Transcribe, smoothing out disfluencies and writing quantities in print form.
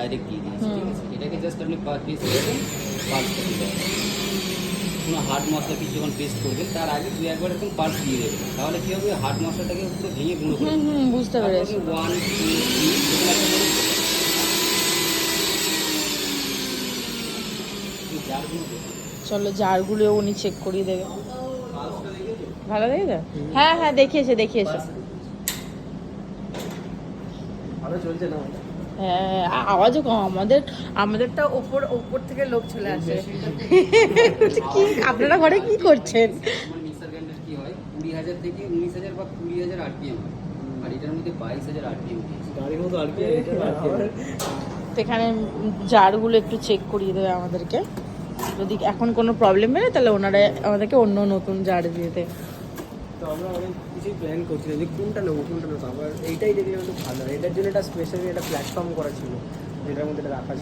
Direct দিয়ে দিয়েছি, ঠিক আছে। এটাকে জাস্ট আপনি পেস্ট করবেন, পাল্স করে দেবেন। কোনো হার্ড মশলা কিছু যখন পেস্ট করবেন তার আগে 2-1 বার এরকম পাল্স দিয়ে দেবেন, তাহলে কী হবে, হার্ড মশলাটাকে পুরো ভেঙে গুঁড়ো করে দেবেন। বুঝতে তারপরে পেরেছি। 1, 2, 3 এরকম একটা করে জারগুলো দেবেন। চলো জারগুলো উনি চেক করিয়ে দেবে। পালসটা দেখেছো? ভালো দেখেছো? হ্যাঁ হ্যাঁ, দেখিয়েছে দেখিয়েছে। ভালো চলছে না? হ্যাঁ, আওয়াজও কম। আমাদেরটা ওপর থেকে লোক চলে আসে। কি আপনারা ঘরে কি করছেন? আমার মিক্সার গ্রাইন্ডার কি হয়, 20,000 থেকে 19,000 বা 20,000 আরপিএম হয়, আর এটার মধ্যে 22,000 আরপিএম দিয়েছে। গাড়ির মতো আর কি তো এখানে জারগুলো একটু চেক করিয়ে দেবে আমাদেরকে। যদি এখন কোনো প্রবলেম বেরোয় তাহলে ওনারা আমাদেরকে অন্য নতুন জার দিয়ে দেয়। তো আমরা অনেক কিছুই প্ল্যান করছিলাম যে কোনটা নেবো আবার এইটাই দেখলে একটু ভালো হয়। এটার জন্য একটা স্পেশালি একটা প্ল্যাটফর্ম করা ছিল, যেটার মধ্যে এটা রাখা ছিল।